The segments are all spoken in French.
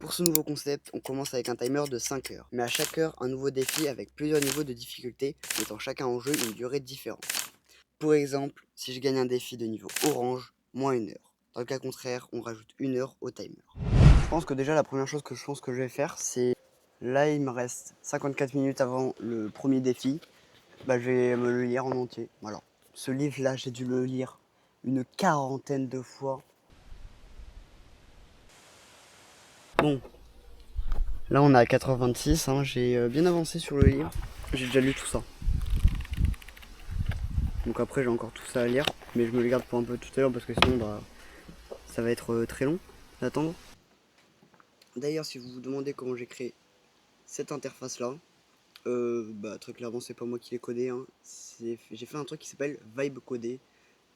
Pour ce nouveau concept, on commence avec un timer de 5 heures, mais à chaque heure, un nouveau défi avec plusieurs niveaux de difficulté, mettant chacun en jeu une durée différente. Pour exemple, si je gagne un défi de niveau orange, moins 1 heure. Dans le cas contraire, on rajoute 1 heure au timer. Je pense que déjà la première chose que je vais faire, c'est... Là, il me reste 54 minutes avant le premier défi. Je vais me le lire en entier. Voilà. Ce livre-là, j'ai dû le lire une quarantaine de fois. Bon, là on est à 4h26, hein. J'ai bien avancé sur le livre. J'ai déjà lu tout ça. Donc après j'ai encore tout ça à lire, mais je me le garde pour un peu tout à l'heure parce que sinon ça va être très long d'attendre. D'ailleurs, si vous vous demandez comment j'ai créé cette interface là, très clairement c'est pas moi qui l'ai codé, hein. J'ai fait un truc qui s'appelle Vibe Codé.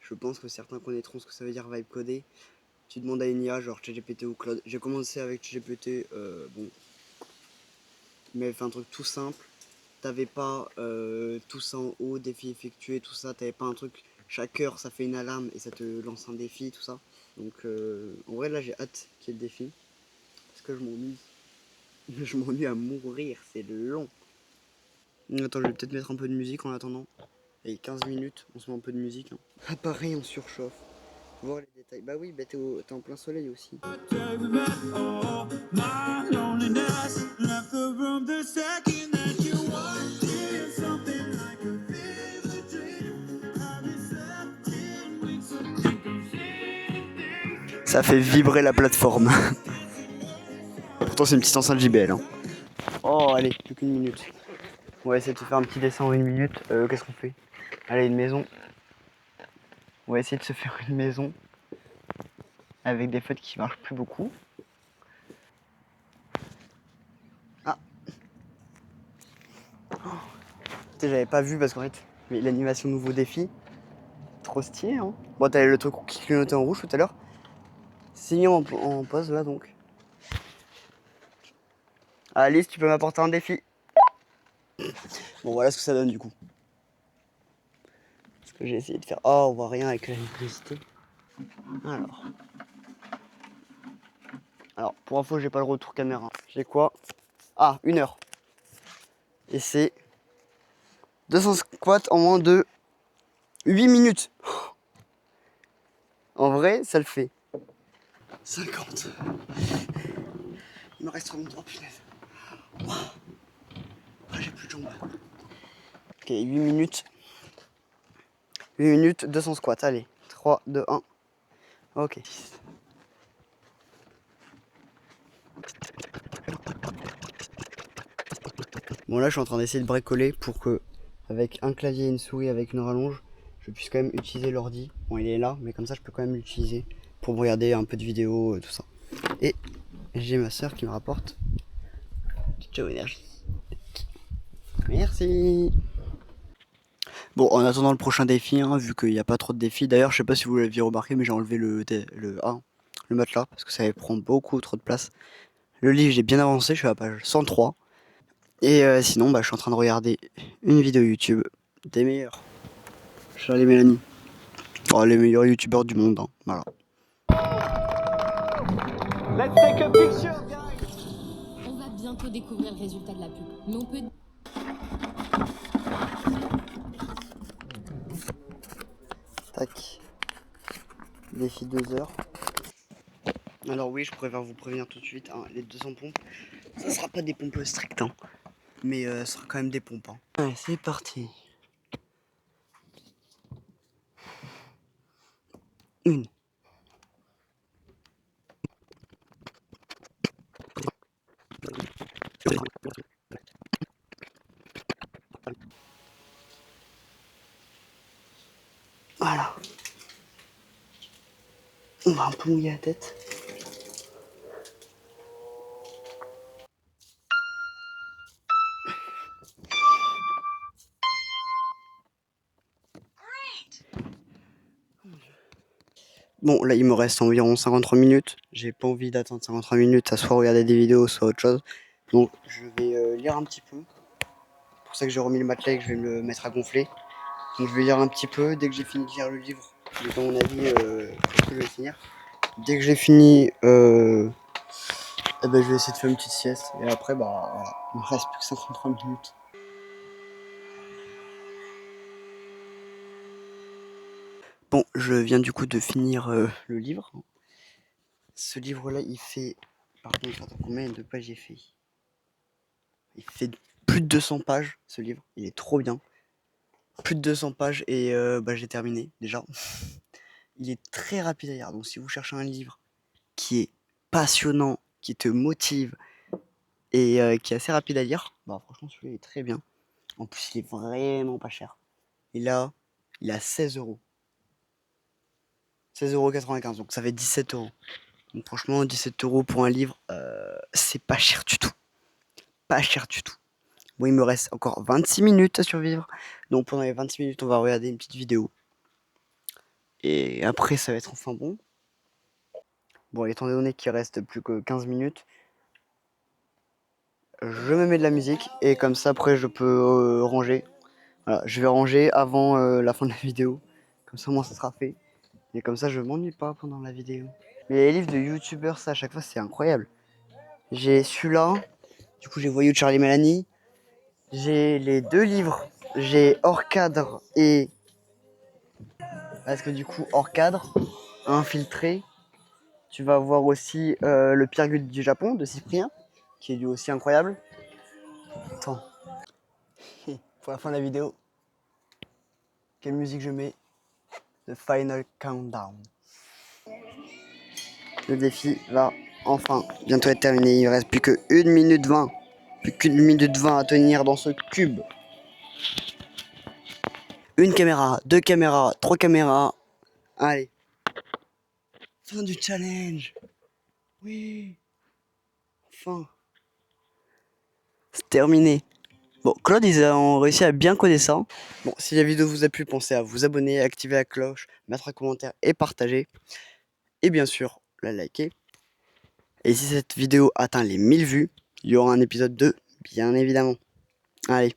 Je pense que certains connaîtront ce que ça veut dire Vibe Codé. Tu demandes à une IA genre ChatGPT ou Claude. J'ai commencé avec ChatGPT, mais fait un truc tout simple. T'avais pas tout ça en haut, défi effectué, tout ça. T'avais pas un truc, chaque heure ça fait une alarme et ça te lance un défi, tout ça. Donc en vrai là j'ai hâte qu'il y ait le défi. Parce que je m'ennuie. Je m'ennuie à mourir, c'est long. Attends, je vais peut-être mettre un peu de musique en attendant. Et 15 minutes, on se met un peu de musique. Hein. Ah pareil, on surchauffe. Faut voir les détails. Bah oui, t'es en plein soleil aussi. Ça fait vibrer la plateforme. Pourtant c'est une petite enceinte JBL. Hein. Oh allez, plus qu'une minute. On va essayer de se faire un petit dessin en une minute. Qu'est-ce qu'on fait? Allez, une maison. On va essayer de se faire une maison avec des feutres qui marchent plus beaucoup. Ah. Oh. J'avais pas vu parce qu'en fait, l'animation nouveau défi, trop stylé. Hein. Bon, t'avais le truc qui clignotait en rouge tout à l'heure. C'est mis en pause là donc. Alice, tu peux m'apporter un défi. Bon, voilà ce que ça donne du coup. Ce que j'ai essayé de faire. Oh, on voit rien avec la luminosité. Alors, pour info, j'ai pas le retour caméra. J'ai quoi? Ah, 1 heure. Et c'est 200 squats en moins de 8 minutes. En vrai, ça le fait. 50. Il me reste 33, punaise. Ah, j'ai plus de jambes. Ok, 8 minutes. 8 minutes, 200 squats. Allez, 3, 2, 1. Ok. Bon, là, je suis en train d'essayer de bricoler pour que, avec un clavier et une souris avec une rallonge, je puisse quand même utiliser l'ordi. Bon, il est là, mais comme ça, je peux quand même l'utiliser pour regarder un peu de vidéos, tout ça. Et j'ai ma soeur qui me rapporte Ciao énergie. Merci. Bon, en attendant le prochain défi, hein, vu qu'il n'y a pas trop de défis. D'ailleurs, je sais pas si vous l'aviez remarqué, mais j'ai enlevé le matelas parce que ça prend beaucoup trop de place. Le livre, j'ai bien avancé, je suis à la page 103. Et sinon, je suis en train de regarder une vidéo YouTube des meilleurs. Charlie Mélanie. Oh, les meilleurs youtubeurs du monde. Hein. Voilà. Let's take a picture, guys. On va bientôt découvrir le résultat de la pub. Mais on peut... Tac. Défi 2 heures. Alors oui, je préfère vous prévenir tout de suite, hein, les 200 pompes, ça sera pas des pompes strictes, hein, mais ça sera quand même des pompes. Hein. Allez, c'est parti. Une. Voilà. On va un peu mouiller la tête. Bon, là, il me reste environ 53 minutes. J'ai pas envie d'attendre 53 minutes à soit regarder des vidéos, soit autre chose. Donc, je vais lire un petit peu. C'est pour ça que j'ai remis le matelas et que je vais me le mettre à gonfler. Donc, je vais lire un petit peu. Dès que j'ai fini de lire le livre, à mon avis, je pense que je vais finir. Dès que j'ai fini Eh ben, je vais essayer de faire une petite sieste. Et après, bah, voilà. Il me reste plus que 53 minutes. Bon, je viens du coup de finir le livre. Ce livre-là, il fait... Par contre, attends, combien de pages j'ai fait? Il fait plus de 200 pages, ce livre. Il est trop bien. Plus de 200 pages et bah, j'ai terminé, déjà. Il est très rapide à lire. Donc, si vous cherchez un livre qui est passionnant, qui te motive et qui est assez rapide à lire, bah, franchement, celui-là est très bien. En plus, il est vraiment pas cher. Et là, il est à 16 euros. 16,95 €, donc ça fait 17 euros. Donc franchement, 17 euros pour un livre, c'est pas cher du tout. Pas cher du tout. Bon, il me reste encore 26 minutes à survivre. Donc pendant les 26 minutes, on va regarder une petite vidéo. Et après, ça va être enfin bon. Bon, étant donné qu'il reste plus que 15 minutes, je me mets de la musique. Et comme ça, après, je peux ranger. Voilà, je vais ranger avant la fin de la vidéo. Comme ça, moi, ça sera fait. Et comme ça, je m'ennuie pas pendant la vidéo. Mais les livres de youtubeurs, ça, à chaque fois, c'est incroyable. J'ai celui-là. Du coup, j'ai Voyou de Charlie Mélanie. J'ai les deux livres. J'ai Hors cadre et... Parce que du coup, Hors cadre, Infiltré. Tu vas voir aussi Le Pire Guide du Japon de Cyprien, qui est lui aussi incroyable. Attends. Pour la fin de la vidéo, quelle musique je mets? The Final Countdown. Le défi va enfin bientôt être terminé. Il ne reste plus que 1 minute 20. Plus qu'une minute 20 à tenir dans ce cube. Une caméra, deux caméras, trois caméras. Allez. Fin du challenge. Oui. Enfin. C'est terminé. Bon, Claude, ils ont réussi à bien coder ça. Bon, si la vidéo vous a plu, pensez à vous abonner, activer la cloche, mettre un commentaire et partager. Et bien sûr, la liker. Et si cette vidéo atteint les 1000 vues, il y aura un épisode 2, bien évidemment. Allez,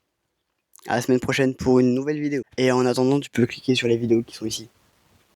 à la semaine prochaine pour une nouvelle vidéo. Et en attendant, tu peux cliquer sur les vidéos qui sont ici.